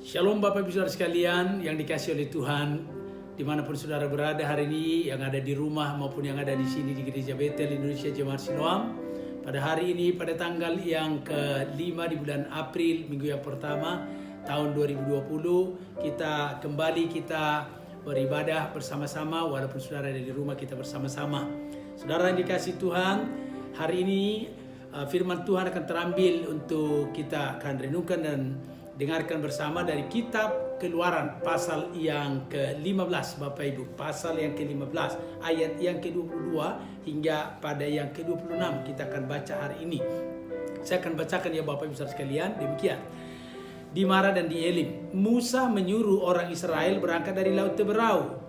Shalom Bapak Ibu Saudara sekalian yang dikasihi oleh Tuhan, dimanapun saudara berada hari ini, yang ada di rumah maupun yang ada di sini di Gereja Betel Indonesia Jemaat Siloam. Pada hari ini, pada tanggal yang ke-5 di bulan April, minggu yang pertama tahun 2020, kita beribadah bersama-sama, walaupun saudara ada di rumah kita bersama-sama. Saudara yang dikasihi Tuhan, hari ini firman Tuhan akan terambil untuk kita akan renungkan dan dengarkan bersama dari kitab Keluaran pasal yang ke-15 Bapak Ibu, pasal yang ke-15 ayat yang ke-22 hingga pada yang ke-26 kita akan baca hari ini. Saya akan bacakan ya Bapak Ibu saudara sekalian, demikian. Di Mara dan di Elim, Musa menyuruh orang Israel berangkat dari Laut Teberau.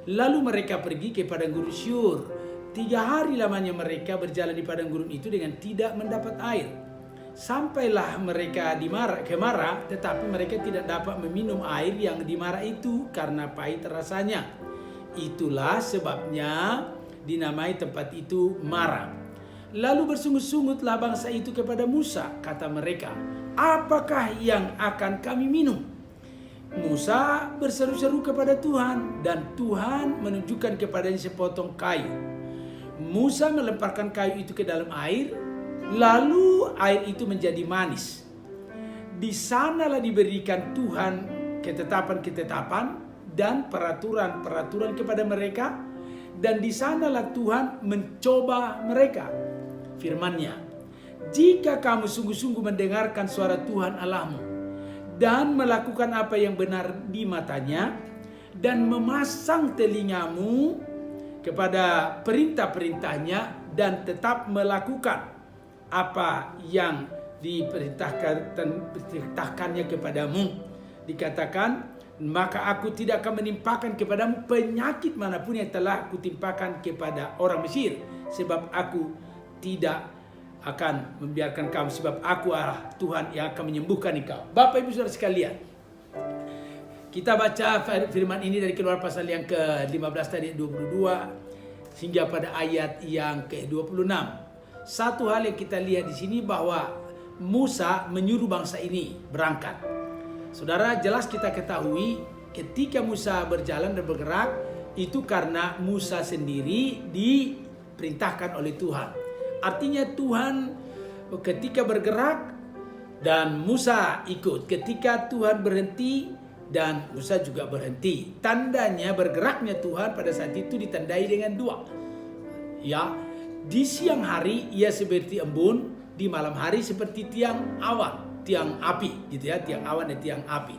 Lalu mereka pergi ke padang gurun Syur. 3 hari lamanya mereka berjalan di padang gurun itu dengan tidak mendapat air. Sampailah mereka ke Mara, tetapi mereka tidak dapat meminum air yang di Mara itu karena pahit rasanya. Itulah sebabnya dinamai tempat itu Mara. Lalu bersungut-sungutlah bangsa itu kepada Musa, kata mereka, apakah yang akan kami minum? Musa berseru-seru kepada Tuhan, dan Tuhan menunjukkan kepadanya sepotong kayu. Musa melemparkan kayu itu ke dalam air, lalu air itu menjadi manis. Di sanalah diberikan Tuhan ketetapan-ketetapan dan peraturan-peraturan kepada mereka, dan di sanalah Tuhan mencoba mereka. Firman-Nya, jika kamu sungguh-sungguh mendengarkan suara Tuhan Allahmu dan melakukan apa yang benar di matanya dan memasang telingamu kepada perintah-perintahnya dan tetap melakukan apa yang diperintahkannya kepadamu, dikatakan, maka aku tidak akan menimpakan kepadamu penyakit manapun yang telah aku timpakan kepada orang Mesir, sebab aku tidak akan membiarkan kamu, sebab aku adalah Tuhan yang akan menyembuhkan engkau. Bapak Ibu Saudara sekalian, kita baca firman ini dari Keluaran pasal yang ke-15 tadi 22 hingga pada ayat yang ke-26. Satu hal yang kita lihat di sini bahwa Musa menyuruh bangsa ini berangkat. Saudara, jelas kita ketahui ketika Musa berjalan dan bergerak itu karena Musa sendiri diperintahkan oleh Tuhan. Artinya Tuhan ketika bergerak dan Musa ikut. Ketika Tuhan berhenti dan Musa juga berhenti. Tandanya bergeraknya Tuhan pada saat itu ditandai dengan 2. Ya, di siang hari ia seperti embun, di malam hari seperti tiang awan, tiang api gitu ya, tiang awan dan tiang api.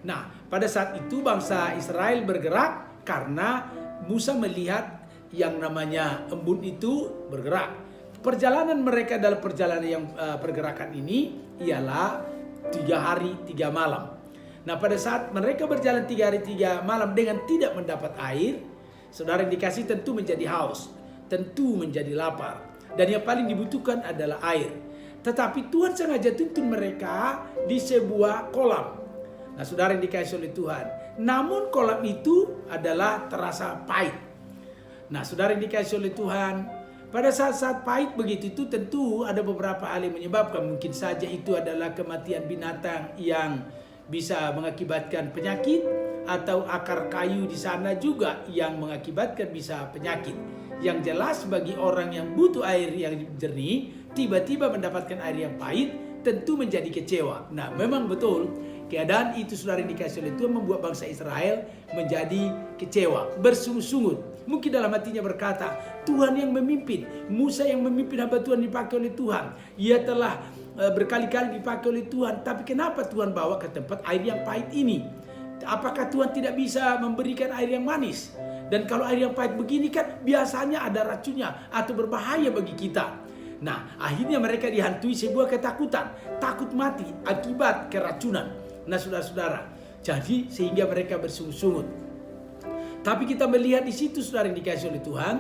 Nah, pada saat itu bangsa Israel bergerak karena Musa melihat yang namanya embun itu bergerak. Perjalanan mereka dalam perjalanan yang pergerakan ini ialah 3 hari 3 malam. Nah, pada saat mereka berjalan 3 hari 3 malam dengan tidak mendapat air, saudara yang dikasih tentu menjadi haus, tentu menjadi lapar, dan yang paling dibutuhkan adalah air. Tetapi Tuhan sengaja tuntun mereka di sebuah kolam. Nah, saudara yang dikasih oleh Tuhan, namun kolam itu adalah terasa pahit. Nah, saudara yang dikasih oleh Tuhan, pada saat-saat pahit begitu itu tentu ada beberapa hal yang menyebabkan. Mungkin saja itu adalah kematian binatang yang bisa mengakibatkan penyakit, atau akar kayu di sana juga yang mengakibatkan bisa penyakit. Yang jelas bagi orang yang butuh air yang jernih, tiba-tiba mendapatkan air yang pahit, tentu menjadi kecewa. Nah, memang betul keadaan itu saudara yang dikasih oleh Tuhan membuat bangsa Israel menjadi kecewa, bersungut-sungut. Mungkin dalam hatinya berkata, Tuhan yang memimpin, Musa yang memimpin hamba Tuhan dipakai oleh Tuhan. Ia telah berkali-kali dipakai oleh Tuhan, tapi kenapa Tuhan bawa ke tempat air yang pahit ini? Apakah Tuhan tidak bisa memberikan air yang manis? Dan kalau air yang pahit begini kan biasanya ada racunnya atau berbahaya bagi kita. Nah, akhirnya mereka dihantui sebuah ketakutan, takut mati akibat keracunan. Nah, saudara-saudara, jadi sehingga mereka bersungut-sungut. Tapi kita melihat di situ saudara yang dikasih oleh Tuhan,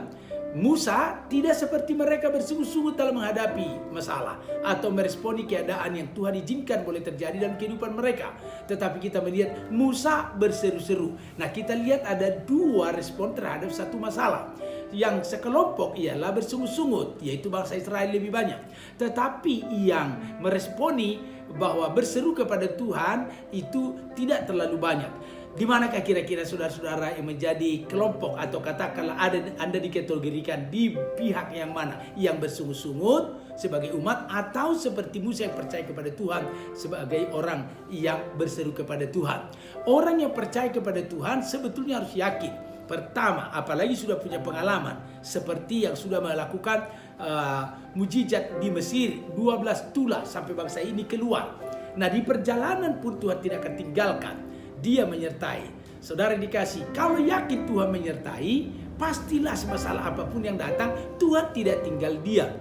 Musa tidak seperti mereka bersungut-sungut dalam menghadapi masalah atau meresponi keadaan yang Tuhan izinkan boleh terjadi dalam kehidupan mereka. Tetapi kita melihat Musa berseru-seru. Nah, kita lihat ada 2 respon terhadap satu masalah. Yang sekelompok ialah bersungut-sungut, yaitu bangsa Israel lebih banyak. Tetapi yang meresponi bahwa berseru kepada Tuhan itu tidak terlalu banyak. Di manakah kira-kira saudara-saudara yang menjadi kelompok atau katakanlah Anda dikategorikan di pihak yang mana? Yang bersungguh-sungguh sebagai umat atau seperti Musa yang percaya kepada Tuhan sebagai orang yang berseru kepada Tuhan. Orang yang percaya kepada Tuhan sebetulnya harus yakin. Pertama, apalagi sudah punya pengalaman seperti yang sudah melakukan mujizat di Mesir 12 tulah sampai bangsa ini keluar. Nah, di perjalanan pun Tuhan tidak akan tinggalkan. Dia menyertai. Saudara dikasih, kalau yakin Tuhan menyertai, pastilah masalah apapun yang datang, Tuhan tidak tinggal diam.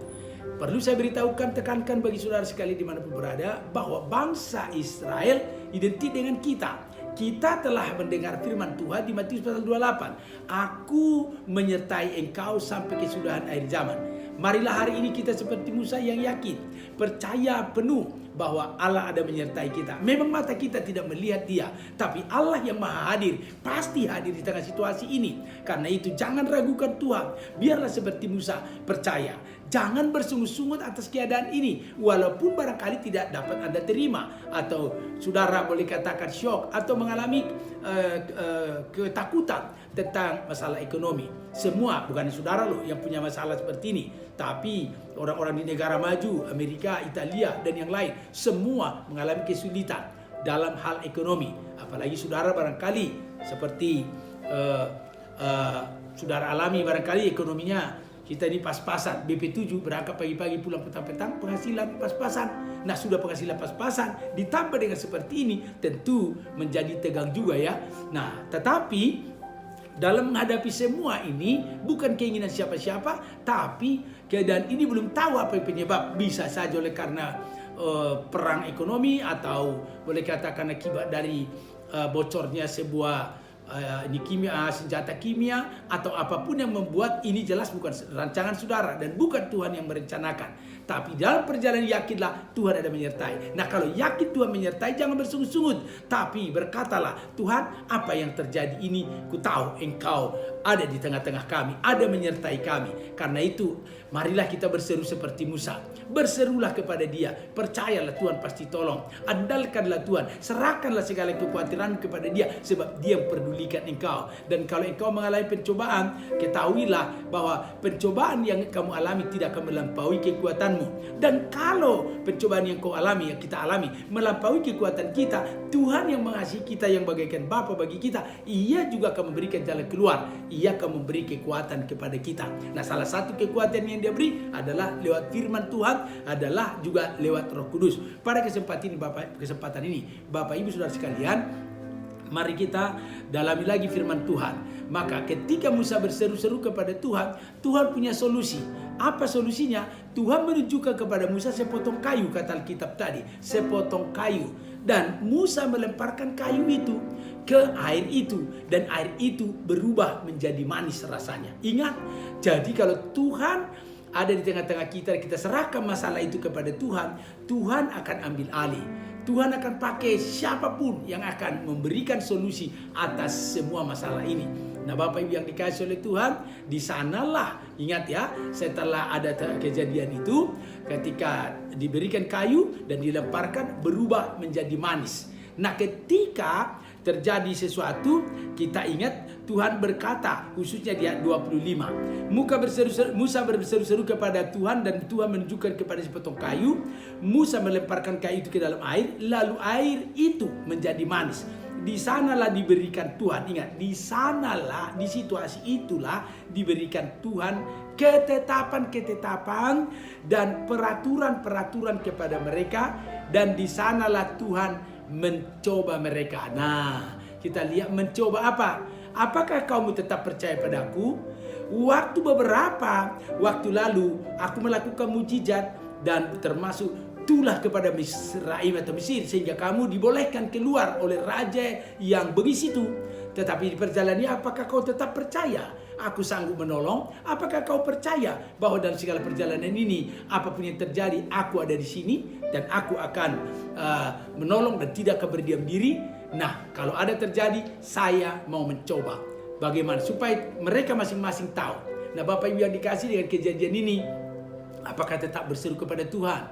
Perlu saya beritahukan, tekankan bagi saudara sekali dimanapun berada, bahwa bangsa Israel identik dengan kita. Kita telah mendengar firman Tuhan di Matius pasal 28. Aku menyertai engkau sampai kesudahan akhir zaman. Marilah hari ini kita seperti Musa yang yakin, percaya penuh bahwa Allah ada menyertai kita. Memang mata kita tidak melihat dia, tapi Allah yang maha hadir pasti hadir di tengah situasi ini. Karena itu jangan ragukan Tuhan. Biarlah seperti Musa percaya. Jangan bersungut-sungut atas keadaan ini. Walaupun barangkali tidak dapat Anda terima. Atau saudara boleh katakan syok. Atau mengalami ketakutan tentang masalah ekonomi. Semua, bukan saudara loh yang punya masalah seperti ini. Tapi orang-orang di negara maju, Amerika, Italia, dan yang lain. Semua mengalami kesulitan dalam hal ekonomi. Apalagi saudara barangkali seperti saudara alami barangkali ekonominya. Kita ini pas-pasan, BP7 berangkat pagi-pagi pulang petang-petang, penghasilan pas-pasan. Nah, sudah penghasilan pas-pasan ditambah dengan seperti ini tentu menjadi tegang juga ya. Nah, tetapi dalam menghadapi semua ini bukan keinginan siapa-siapa, tapi keadaan ini belum tahu apa yang penyebab. Bisa saja oleh karena perang ekonomi, atau boleh katakan akibat dari bocornya sebuah senjata kimia, atau apapun yang membuat ini jelas bukan rancangan saudara dan bukan Tuhan yang merencanakan. Tapi dalam perjalanan yakinlah Tuhan ada menyertai. Nah, kalau yakin Tuhan menyertai, jangan bersungut-sungut, tapi berkatalah, Tuhan, apa yang terjadi ini ku tahu engkau ada di tengah-tengah kami, ada menyertai kami. Karena itu marilah kita berseru seperti Musa. Berserulah kepada dia, percayalah Tuhan pasti tolong. Andalkanlah Tuhan, serahkanlah segala kekhawatiran kepada dia, sebab dia memperdulikan engkau. Dan kalau engkau mengalami pencobaan, ketahuilah bahwa pencobaan yang kamu alami tidak akan melampaui kekuatanmu. Dan kalau pencobaan yang kau alami, yang kita alami, melampaui kekuatan kita, Tuhan yang mengasihi kita, yang bagaikan Bapa bagi kita, Ia juga akan memberikan jalan keluar. Ia akan memberi kekuatan kepada kita. Nah, salah satu kekuatan yang dia beri adalah lewat firman Tuhan, adalah juga lewat Roh Kudus. Pada kesempatan ini, Bapak Ibu Saudara sekalian, mari kita dalami lagi firman Tuhan. Maka ketika Musa berseru-seru kepada Tuhan, Tuhan punya solusi. Apa solusinya? Tuhan menunjukkan kepada Musa sepotong kayu, kata Alkitab tadi, sepotong kayu. Dan Musa melemparkan kayu itu ke air itu, dan air itu berubah menjadi manis rasanya. Ingat, jadi kalau Tuhan ada di tengah-tengah kita serahkan masalah itu kepada Tuhan, Tuhan akan ambil alih. Tuhan akan pakai siapapun yang akan memberikan solusi atas semua masalah ini. Nah, Bapak Ibu yang dikasihi oleh Tuhan, di sanalah, ingat ya, setelah ada kejadian itu, ketika diberikan kayu dan dilemparkan, berubah menjadi manis. Nah, ketika terjadi sesuatu, kita ingat Tuhan berkata, khususnya di ayat 25. Musa berseru-seru kepada Tuhan, dan Tuhan menunjukkan kepada sepotong kayu. Musa melemparkan kayu itu ke dalam air, lalu air itu menjadi manis. Di sanalah diberikan Tuhan, ingat, di sanalah, di situasi itulah diberikan Tuhan ketetapan-ketetapan dan peraturan-peraturan kepada mereka, dan di sanalah Tuhan mencoba mereka. Nah, kita lihat mencoba apa? Apakah kamu tetap percaya padaku? Waktu beberapa waktu lalu aku melakukan mujizat dan termasuk tulah kepada Misraim atau Mesir, sehingga kamu dibolehkan keluar oleh raja yang bengis itu. Tetapi di perjalanan, apakah kau tetap percaya aku sanggup menolong? Apakah kau percaya bahwa dalam segala perjalanan ini, apapun yang terjadi, aku ada di sini dan aku akan menolong dan tidak akan berdiam diri? Nah, kalau ada terjadi, saya mau mencoba. Bagaimana? Supaya mereka masing-masing tahu. Nah, Bapak Ibu yang dikasih, dengan kejadian ini, apakah tetap berseru kepada Tuhan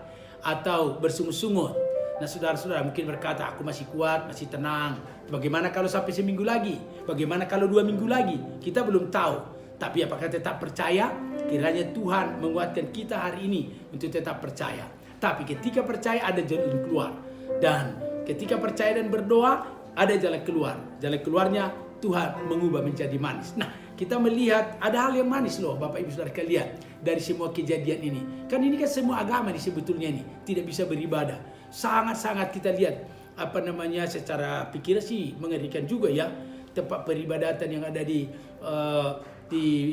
atau bersungut-sungut? Nah saudara-saudara mungkin berkata, aku masih kuat, masih tenang. Bagaimana kalau sampai seminggu lagi? Bagaimana kalau 2 minggu lagi? Kita belum tahu. Tapi apakah tetap percaya? Kiranya Tuhan menguatkan kita hari ini untuk tetap percaya. Tapi ketika percaya ada jalan keluar. Dan ketika percaya dan berdoa ada jalan keluar. Jalan keluarnya Tuhan mengubah menjadi manis. Nah, kita melihat ada hal yang manis loh Bapak Ibu Saudara kalian dari semua kejadian ini. Kan ini kan semua agama ini sebetulnya ini tidak bisa beribadah. Sangat-sangat kita lihat secara pikiran sih mengerikan juga ya. Tempat peribadatan yang ada di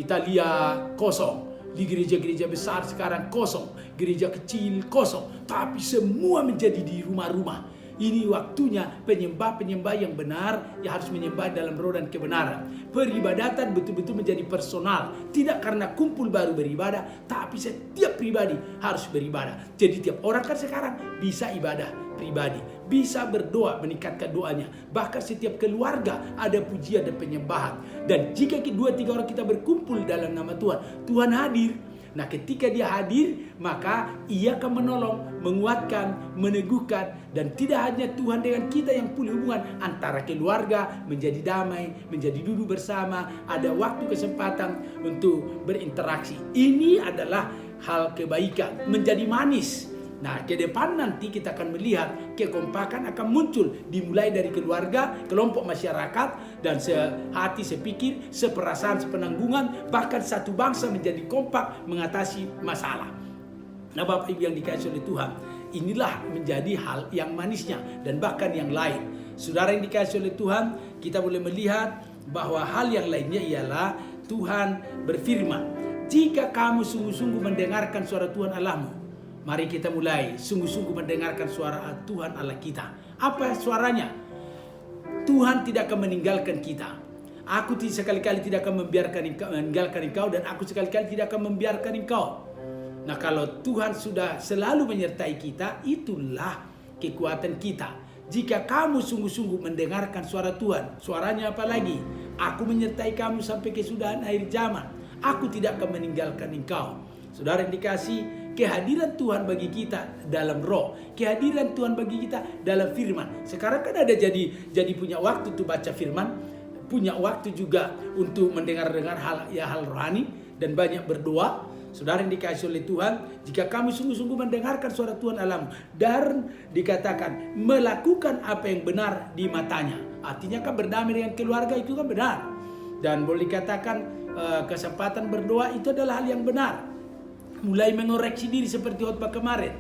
Italia kosong. Di gereja-gereja besar sekarang kosong, gereja kecil kosong, tapi semua menjadi di rumah-rumah. Ini waktunya penyembah-penyembah yang benar yang harus menyembah dalam roh dan kebenaran. Peribadatan betul-betul menjadi personal, tidak karena kumpul baru beribadah, tapi setiap pribadi harus beribadah. Jadi tiap orang kan sekarang bisa ibadah pribadi, bisa berdoa, meningkatkan doanya. Bahkan setiap keluarga ada pujian dan penyembahan. Dan jika 2-3 orang kita berkumpul dalam nama Tuhan, Tuhan hadir. Nah ketika dia hadir, maka ia akan menolong, menguatkan, meneguhkan. Dan tidak hanya Tuhan dengan kita yang punya hubungan antara keluarga, menjadi damai, menjadi duduk bersama, ada waktu kesempatan untuk berinteraksi. Ini adalah hal kebaikan, menjadi manis. Nah, ke depan nanti kita akan melihat kekompakan akan muncul dimulai dari keluarga, kelompok masyarakat, dan sehati, sepikir, seperasaan, sepenanggungan, bahkan satu bangsa menjadi kompak mengatasi masalah. Nah, Bapak Ibu yang dikasihi oleh Tuhan, inilah menjadi hal yang manisnya dan bahkan yang lain. Saudara yang dikasihi oleh Tuhan, kita boleh melihat bahwa hal yang lainnya ialah Tuhan berfirman, jika kamu sungguh-sungguh mendengarkan suara Tuhan Allahmu. Mari kita mulai sungguh-sungguh mendengarkan suara Tuhan Allah kita. Apa suaranya? Tuhan tidak akan meninggalkan kita. Aku sekali-kali tidak akan meninggalkan engkau, dan aku sekali-kali tidak akan membiarkan engkau. Nah, kalau Tuhan sudah selalu menyertai kita, itulah kekuatan kita. Jika kamu sungguh-sungguh mendengarkan suara Tuhan, suaranya apa lagi? Aku menyertai kamu sampai kesudahan akhir zaman. Aku tidak akan meninggalkan engkau. Saudara yang dikasih, kehadiran Tuhan bagi kita dalam roh, kehadiran Tuhan bagi kita dalam firman. Sekarang kan ada jadi punya waktu untuk baca firman, punya waktu juga untuk mendengar-dengar hal rohani dan banyak berdoa. Saudara yang dikasihi oleh Tuhan, jika kamu sungguh-sungguh mendengarkan suara Tuhan Allahmu dan dikatakan melakukan apa yang benar di matanya. Artinya kan berdamai dengan keluarga itu kan benar. Dan boleh dikatakan kesempatan berdoa itu adalah hal yang benar. Mulai mengoreksi diri seperti khotbah kemarin,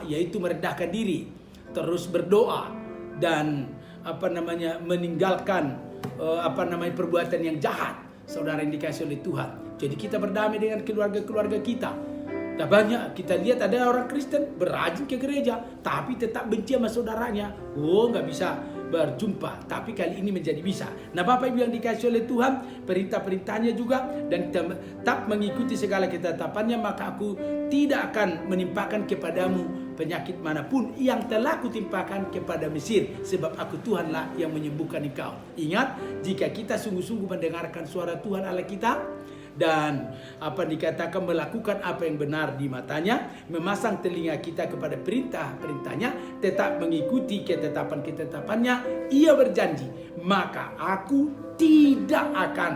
yaitu merendahkan diri, terus berdoa dan meninggalkan perbuatan yang jahat. Saudara yang dikasihi oleh Tuhan, jadi kita berdamai dengan keluarga-keluarga kita. Nah, banyak kita lihat ada orang Kristen berajin ke gereja tapi tetap benci sama saudaranya. Nggak bisa berjumpa, tapi kali ini menjadi bisa. Nah, Bapak Ibu yang dikasihi oleh Tuhan, perintah-perintahnya juga dan tetap mengikuti segala ketetapannya, maka aku tidak akan menimpakan kepadamu penyakit manapun yang telah kutimpakan kepada Mesir, sebab aku Tuhanlah yang menyembuhkan engkau. Ingat, jika kita sungguh-sungguh mendengarkan suara Tuhan Allah kita dan dikatakan melakukan apa yang benar di matanya, memasang telinga kita kepada perintah-perintahnya, tetap mengikuti ketetapan-ketetapannya, ia berjanji, maka aku tidak akan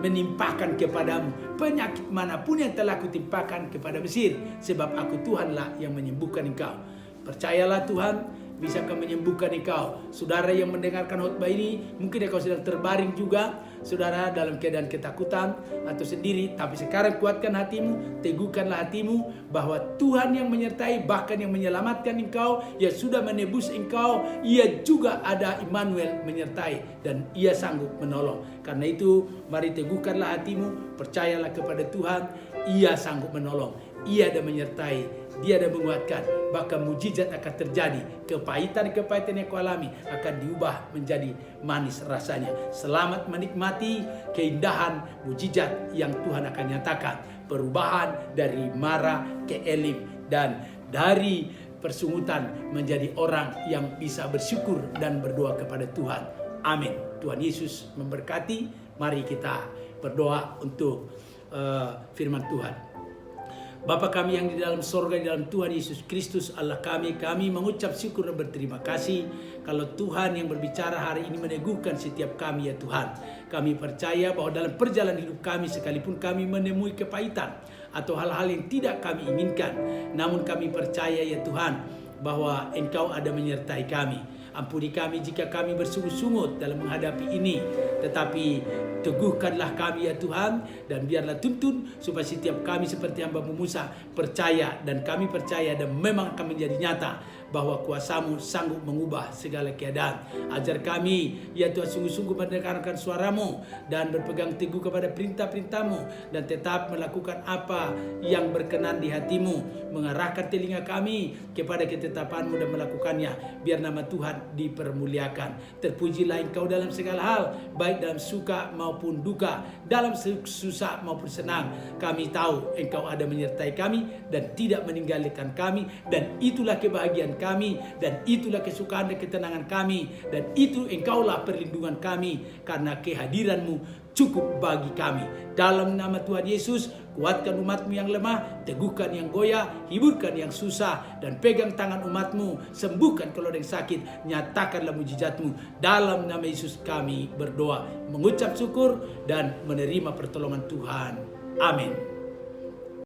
menimpakan kepadamu penyakit manapun yang telah kutimpakan kepada Mesir, sebab aku Tuhanlah yang menyembuhkan engkau. Percayalah Tuhan bisa akan menyembuhkan engkau. Saudara yang mendengarkan khotbah ini, mungkin engkau sedang terbaring juga, saudara, dalam keadaan ketakutan atau sendiri. Tapi sekarang kuatkan hatimu, teguhkanlah hatimu bahwa Tuhan yang menyertai, bahkan yang menyelamatkan engkau, yang sudah menebus engkau, ia juga ada Immanuel menyertai dan ia sanggup menolong. Karena itu mari teguhkanlah hatimu, percayalah kepada Tuhan, ia sanggup menolong, ia ada menyertai, dia ada menguatkan, bahkan mujizat akan terjadi. Kepahitan-kepahitan yang kau alami akan diubah menjadi manis rasanya. Selamat menikmati keindahan mujizat yang Tuhan akan nyatakan. Perubahan dari marah ke elim, dan dari persungutan menjadi orang yang bisa bersyukur dan berdoa kepada Tuhan. Amin. Tuhan Yesus memberkati. Mari kita berdoa untuk firman Tuhan. Bapa kami yang di dalam sorga, di dalam Tuhan Yesus Kristus Allah kami mengucap syukur dan berterima kasih kalau Tuhan yang berbicara hari ini meneguhkan setiap kami ya Tuhan. Kami percaya bahwa dalam perjalanan hidup kami sekalipun kami menemui kepahitan atau hal-hal yang tidak kami inginkan, namun kami percaya ya Tuhan bahwa Engkau ada menyertai kami. Ampuni kami jika kami bersungut-sungut dalam menghadapi ini, tetapi teguhkanlah kami ya Tuhan, dan biarlah tuntun supaya setiap kami seperti hamba-Mu Musa percaya, dan kami percaya dan memang akan menjadi nyata bahwa kuasa-Mu sanggup mengubah segala keadaan. Ajar kami ya Tuhan sungguh-sungguh mendengarkan suara-Mu dan berpegang teguh kepada perintah-perintah-Mu, dan tetap melakukan apa yang berkenan di hati-Mu, mengarahkan telinga kami kepada ketetapan-Mu dan melakukannya. Biar nama Tuhan dipermuliakan. Terpujilah Engkau dalam segala hal, baik dalam suka maupun duka, dalam susah maupun senang. Kami tahu Engkau ada menyertai kami dan tidak meninggalkan kami, dan itulah kebahagiaan kami, dan itulah kesukaan dan ketenangan kami, dan itu Engkaulah perlindungan kami, karena kehadiran-Mu cukup bagi kami. Dalam nama Tuhan Yesus, kuatkan umat-Mu yang lemah, teguhkan yang goyah, hiburkan yang susah, dan pegang tangan umat-Mu, sembuhkan kalau ada yang sakit, nyatakanlah mujizat-Mu. Dalam nama Yesus kami berdoa, mengucap syukur dan menerima pertolongan Tuhan. Amin.